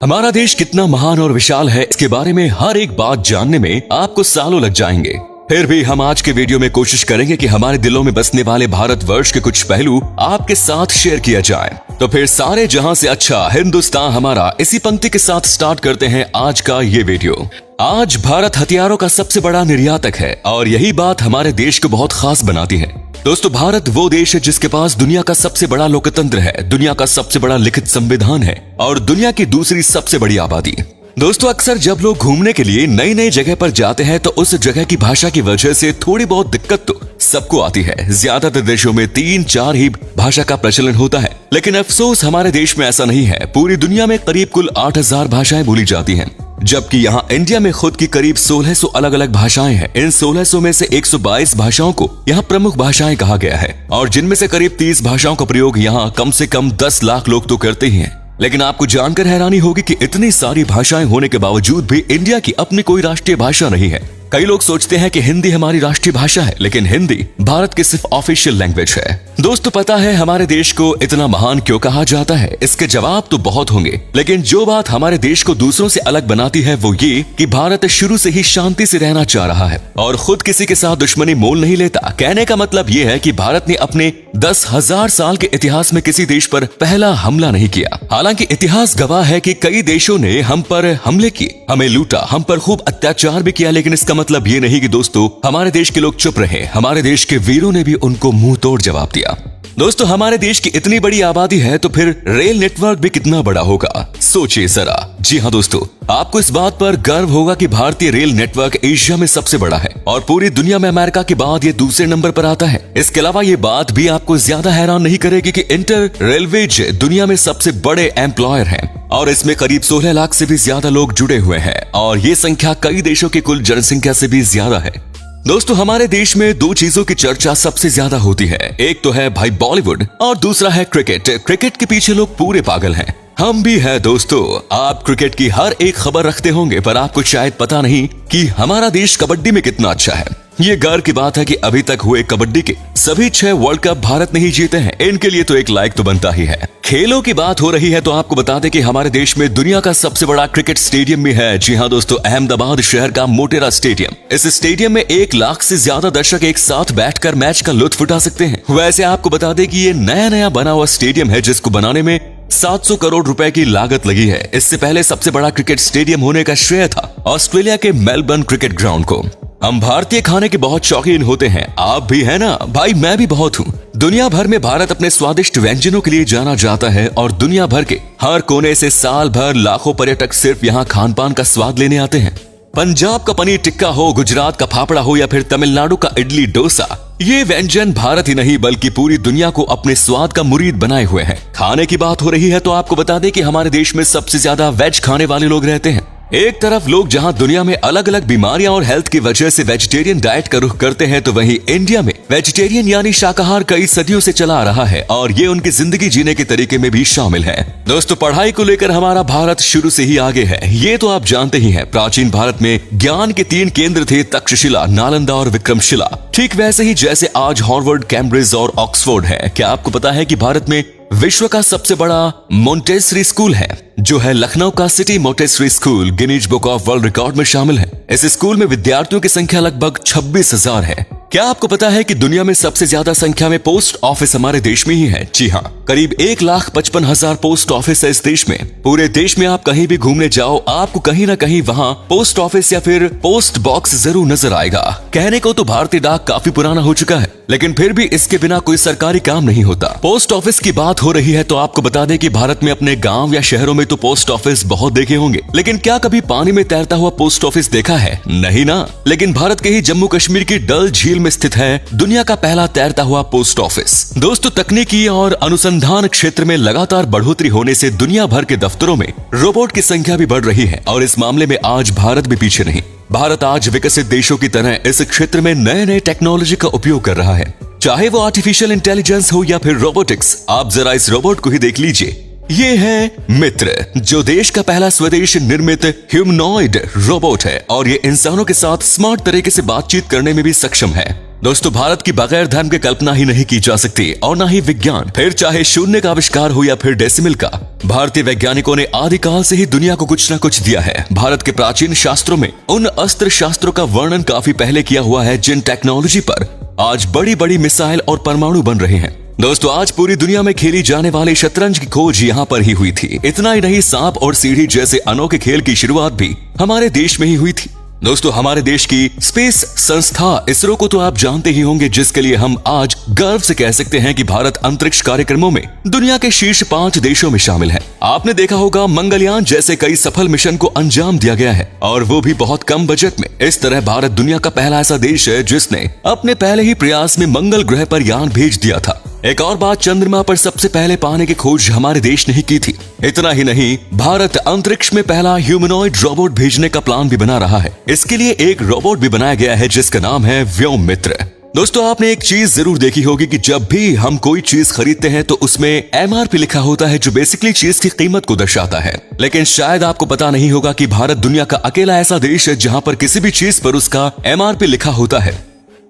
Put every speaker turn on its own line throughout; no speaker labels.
हमारा देश कितना महान और विशाल है, इसके बारे में हर एक बात जानने में आपको सालों लग जाएंगे। फिर भी हम आज के वीडियो में कोशिश करेंगे कि हमारे दिलों में बसने वाले भारतवर्ष के कुछ पहलू आपके साथ शेयर किया जाए। तो फिर सारे जहां से अच्छा हिंदुस्तान हमारा, इसी पंक्ति के साथ स्टार्ट करते हैं आज का ये वीडियो। आज भारत हथियारों का सबसे बड़ा निर्यातक है और यही बात हमारे देश को बहुत खास बनाती है। दोस्तों, भारत वो देश है जिसके पास दुनिया का सबसे बड़ा लोकतंत्र है, दुनिया का सबसे बड़ा लिखित संविधान है और दुनिया की दूसरी सबसे बड़ी आबादी। दोस्तों, अक्सर जब लोग घूमने के लिए नई नई जगह पर जाते हैं तो उस जगह की भाषा की वजह से थोड़ी बहुत दिक्कत तो सबको आती है। ज्यादातर देशों में 3-4 ही भाषा का प्रचलन होता है, लेकिन अफसोस हमारे देश में ऐसा नहीं है। पूरी दुनिया में करीब कुल 8000 भाषाएं बोली जाती हैं, जबकि यहाँ इंडिया में खुद की करीब 1600 अलग अलग भाषाएं हैं। इन 1600 में से 122 भाषाओं को यहाँ प्रमुख भाषाएं कहा गया है और जिनमें से करीब 30 भाषाओं का प्रयोग यहाँ कम से कम 10 लाख लोग तो करते ही हैं। लेकिन आपको जानकर हैरानी होगी कि इतनी सारी भाषाएं होने के बावजूद भी इंडिया की अपनी कोई राष्ट्रीय भाषा नहीं है। कई लोग सोचते हैं कि हिंदी हमारी राष्ट्रीय भाषा है, लेकिन हिंदी भारत की सिर्फ ऑफिशियल लैंग्वेज है। दोस्तों, पता है हमारे देश को इतना महान क्यों कहा जाता है? इसके जवाब तो बहुत होंगे, लेकिन जो बात हमारे देश को दूसरों से अलग बनाती है वो ये कि भारत शुरू से ही शांति से रहना चाह रहा है और खुद किसी के साथ दुश्मनी मोल नहीं लेता। कहने का मतलब ये है कि भारत ने अपने 10,000 साल के इतिहास में किसी देश पर पहला हमला नहीं किया। हालांकि इतिहास गवाह है कि कई देशों ने हम पर हमले किए, हमें लूटा, हम पर खूब अत्याचार भी किया, लेकिन इसका मतलब ये नहीं कि दोस्तों हमारे देश के लोग चुप रहे। हमारे देश के वीरों ने भी उनको मुंह तोड़ जवाब दिया। दोस्तों, हमारे देश की इतनी बड़ी आबादी है तो फिर रेल नेटवर्क भी कितना बड़ा होगा, सोचिए जरा। जी हाँ दोस्तों, आपको इस बात पर गर्व होगा कि भारतीय रेल नेटवर्क एशिया में सबसे बड़ा है और पूरी दुनिया में अमेरिका के बाद ये दूसरे नंबर पर आता है। इसके अलावा ये बात भी आपको ज्यादा हैरान नहीं करेगी कि इंटर रेलवेज दुनिया में सबसे बड़े एम्प्लॉयर हैं और इसमें करीब 16 लाख से भी ज्यादा लोग जुड़े हुए हैं और ये संख्या कई देशों की कुल जनसंख्या से भी ज्यादा है। दोस्तों, हमारे देश में दो चीजों की चर्चा सबसे ज्यादा होती है। एक तो है भाई बॉलीवुड और दूसरा है क्रिकेट। क्रिकेट के पीछे लोग पूरे पागल हैं, हम भी हैं। दोस्तों, आप क्रिकेट की हर एक खबर रखते होंगे, पर आपको शायद पता नहीं कि हमारा देश कबड्डी में कितना अच्छा है। ये गर्व की बात है कि अभी तक हुए कबड्डी के सभी 6 वर्ल्ड कप भारत ने ही जीते हैं। इनके लिए तो एक लाइक तो बनता ही है। खेलों की बात हो रही है तो आपको बता दें कि हमारे देश में दुनिया का सबसे बड़ा क्रिकेट स्टेडियम भी है। जी हाँ दोस्तों, अहमदाबाद शहर का मोटेरा स्टेडियम। इस स्टेडियम में 1 लाख से ज्यादा दर्शक एक साथ बैठकर मैच का लुत्फ उठा सकते हैं। वैसे आपको बता दें कि ये नया बना हुआ स्टेडियम है जिसको बनाने में 700 करोड़ रुपए की लागत लगी है। इससे पहले सबसे बड़ा क्रिकेट स्टेडियम होने का श्रेय था ऑस्ट्रेलिया के मेलबर्न क्रिकेट ग्राउंड को। हम भारतीय खाने के बहुत शौकीन होते हैं, आप भी है ना? भाई मैं भी बहुत हूँ। दुनिया भर में भारत अपने स्वादिष्ट व्यंजनों के लिए जाना जाता है और दुनिया भर के हर कोने से साल भर लाखों पर्यटक सिर्फ यहाँ खान पान का स्वाद लेने आते हैं। पंजाब का पनीर टिक्का हो, गुजरात का फाफड़ा हो या फिर तमिलनाडु का इडली डोसा, ये व्यंजन भारत ही नहीं बल्कि पूरी दुनिया को अपने स्वाद का मुरीद बनाए हुए हैं। खाने की बात हो रही है तो आपको बता दें कि हमारे देश में सबसे ज्यादा वेज खाने वाले लोग रहते हैं। एक तरफ लोग जहां दुनिया में अलग अलग बीमारियां और हेल्थ की वजह से वेजिटेरियन डाइट का रुख करते हैं, तो वहीं इंडिया में वेजिटेरियन यानी शाकाहार कई सदियों से चला आ रहा है और ये उनकी जिंदगी जीने के तरीके में भी शामिल है। दोस्तों, पढ़ाई को लेकर हमारा भारत शुरू से ही आगे है, ये तो आप जानते ही हैं। प्राचीन भारत में ज्ञान के 3 केंद्र थे, तक्षशिला, नालंदा और विक्रमशिला। ठीक वैसे ही जैसे आज हार्वर्ड, कैम्ब्रिज और ऑक्सफोर्ड है। क्या आपको पता है कि भारत में विश्व का सबसे बड़ा मोंटेसरी स्कूल है, जो है लखनऊ का city Montessori school, Guinness book of world record में शामिल है। इस स्कूल में विद्यार्थियों की संख्या लगभग 26,000 है। क्या आपको पता है कि दुनिया में सबसे ज्यादा संख्या में पोस्ट ऑफिस हमारे देश में ही है? जी हाँ, करीब 1,55,000 पोस्ट ऑफिस है इस देश में। पूरे देश में आप कहीं भी घूमने जाओ, आपको कहीं ना कहीं वहाँ पोस्ट ऑफिस या फिर पोस्ट बॉक्स जरूर नजर आएगा। कहने को तो भारतीय डाक काफी पुराना हो चुका है, लेकिन फिर भी इसके बिना कोई सरकारी काम नहीं होता। पोस्ट ऑफिस की बात हो रही है तो आपको बता दें कि भारत में अपने गांव या शहरों में तो पोस्ट ऑफिस बहुत देखे होंगे, लेकिन क्या कभी पानी में तैरता हुआ पोस्ट ऑफिस देखा है? नहीं ना। लेकिन भारत के ही जम्मू कश्मीर की डल झील में स्थित है दुनिया का पहला तैरता हुआ पोस्ट ऑफिस। दोस्तों, तकनीकी और अनुसंधान क्षेत्र में लगातार बढ़ोतरी होने से दुनिया भर के दफ्तरों में रोबोट की संख्या भी बढ़ रही है और इस मामले में आज भारत भी पीछे नहीं। भारत आज विकसित देशों की तरह इस क्षेत्र में नए टेक्नोलॉजी का उपयोग कर रहा है, चाहे वो आर्टिफिशियल इंटेलिजेंस हो या फिर रोबोटिक्स। आप जरा इस रोबोट को ही देख लीजिए। ये है मित्र, जो देश का पहला स्वदेश निर्मित ह्यूमनॉइड रोबोट है और ये इंसानों के साथ स्मार्ट तरीके से बातचीत करने में भी सक्षम है। दोस्तों, भारत की बगैर धर्म की कल्पना ही नहीं की जा सकती और न ही विज्ञान, फिर चाहे शून्य का आविष्कार हो या फिर डेसिमल का। भारतीय वैज्ञानिकों ने आदिकाल से ही दुनिया को कुछ न कुछ दिया है। भारत के प्राचीन शास्त्रों में उन अस्त्र शास्त्रों का वर्णन काफी पहले किया हुआ है जिन टेक्नोलॉजी पर आज बड़ी बड़ी मिसाइल और परमाणु बन रहे हैं। दोस्तों, आज पूरी दुनिया में खेली जाने वाली शतरंज की खोज यहाँ पर ही हुई थी। इतना ही नहीं, सांप और सीढ़ी जैसे अनोखे खेल की शुरुआत भी हमारे देश में ही हुई थी। दोस्तों, हमारे देश की स्पेस संस्था इसरो को तो आप जानते ही होंगे, जिसके लिए हम आज गर्व से कह सकते हैं कि भारत अंतरिक्ष कार्यक्रमों में दुनिया के शीर्ष 5 देशों में शामिल है। आपने देखा होगा, मंगलयान जैसे कई सफल मिशन को अंजाम दिया गया है और वो भी बहुत कम बजट में। इस तरह भारत दुनिया का पहला ऐसा देश है जिसने अपने पहले ही प्रयास में मंगल ग्रह पर यान भेज दिया था। एक और बात, चंद्रमा पर सबसे पहले पानी की खोज हमारे देश ने ही की थी। इतना ही नहीं, भारत अंतरिक्ष में पहला ह्यूमनॉइड रोबोट भेजने का प्लान भी बना रहा है। इसके लिए एक रोबोट भी बनाया गया है जिसका नाम है व्योममित्र। दोस्तों, आपने एक चीज जरूर देखी होगी कि जब भी हम कोई चीज खरीदते हैं तो उसमें MRP लिखा होता है, जो बेसिकली चीज की कीमत को दर्शाता है। लेकिन शायद आपको पता नहीं होगा कि भारत दुनिया का अकेला ऐसा देश है जहां पर किसी भी चीज पर उसका MRP लिखा होता है।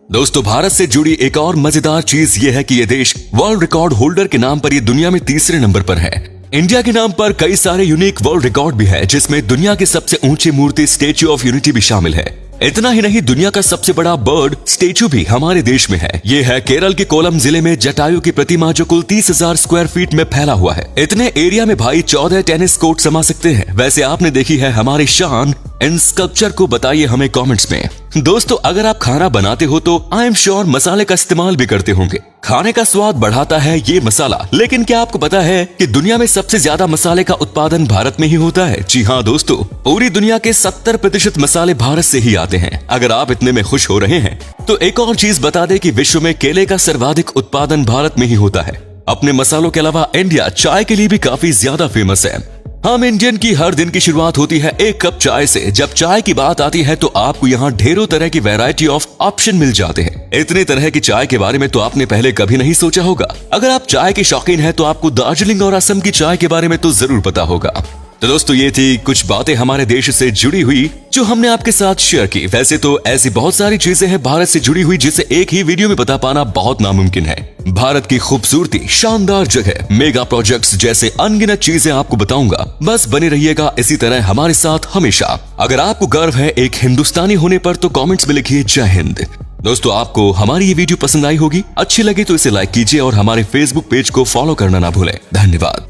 दोस्तों, भारत से जुड़ी एक और मजेदार चीज ये है कि ये देश वर्ल्ड रिकॉर्ड होल्डर के नाम पर ये दुनिया में तीसरे नंबर पर है। इंडिया के नाम पर कई सारे यूनिक वर्ल्ड रिकॉर्ड भी है, जिसमें दुनिया की सबसे ऊंची मूर्ति स्टेच्यू ऑफ यूनिटी भी शामिल है। इतना ही नहीं, दुनिया का सबसे बड़ा बर्ड स्टेच्यू भी हमारे देश में है। ये है केरल के कोलम जिले में जटायु की प्रतिमा, जो कुल 30,000 स्क्वायर फीट में फैला हुआ है। इतने एरिया में भाई 14 टेनिस कोर्ट समा सकते हैं। वैसे आपने देखी है हमारी शान इन स्कल्पचर को? बताइए हमें कमेंट्स में। दोस्तों, अगर आप खाना बनाते हो तो आई एम श्योर मसाले का इस्तेमाल भी करते होंगे। खाने का स्वाद बढ़ाता है ये मसाला, लेकिन क्या आपको पता है कि दुनिया में सबसे ज्यादा मसाले का उत्पादन भारत में ही होता है? जी हाँ दोस्तों, पूरी दुनिया के 70% मसाले भारत से ही आते हैं। अगर आप इतने में खुश हो रहे हैं तो एक और चीज बता दें कि विश्व में केले का सर्वाधिक उत्पादन भारत में ही होता है। अपने मसालों के अलावा इंडिया चाय के लिए भी काफी ज्यादा फेमस है। हम इंडियन की हर दिन की शुरुआत होती है एक कप चाय से। जब चाय की बात आती है तो आपको यहाँ ढेरों तरह की वैरायटी ऑफ ऑप्शन मिल जाते हैं। इतने तरह की चाय के बारे में तो आपने पहले कभी नहीं सोचा होगा। अगर आप चाय के शौकीन हैं तो आपको दार्जिलिंग और असम की चाय के बारे में तो जरूर पता होगा। तो दोस्तों, ये थी कुछ बातें हमारे देश से जुड़ी हुई जो हमने आपके साथ शेयर की। वैसे तो ऐसी बहुत सारी चीजें हैं भारत से जुड़ी हुई जिसे एक ही वीडियो में बता पाना बहुत नामुमकिन है। भारत की खूबसूरती, शानदार जगह, मेगा प्रोजेक्ट्स जैसे अनगिनत चीजें आपको बताऊंगा। बस बने रहिएगा इसी तरह हमारे साथ हमेशा। अगर आपको गर्व है एक हिंदुस्तानी होने पर तो कमेंट्स में लिखिए जय हिंद। दोस्तों, आपको हमारी ये वीडियो पसंद आई होगी। अच्छी लगी तो इसे लाइक कीजिए और हमारे फेसबुक पेज को फॉलो करना ना भूलें। धन्यवाद।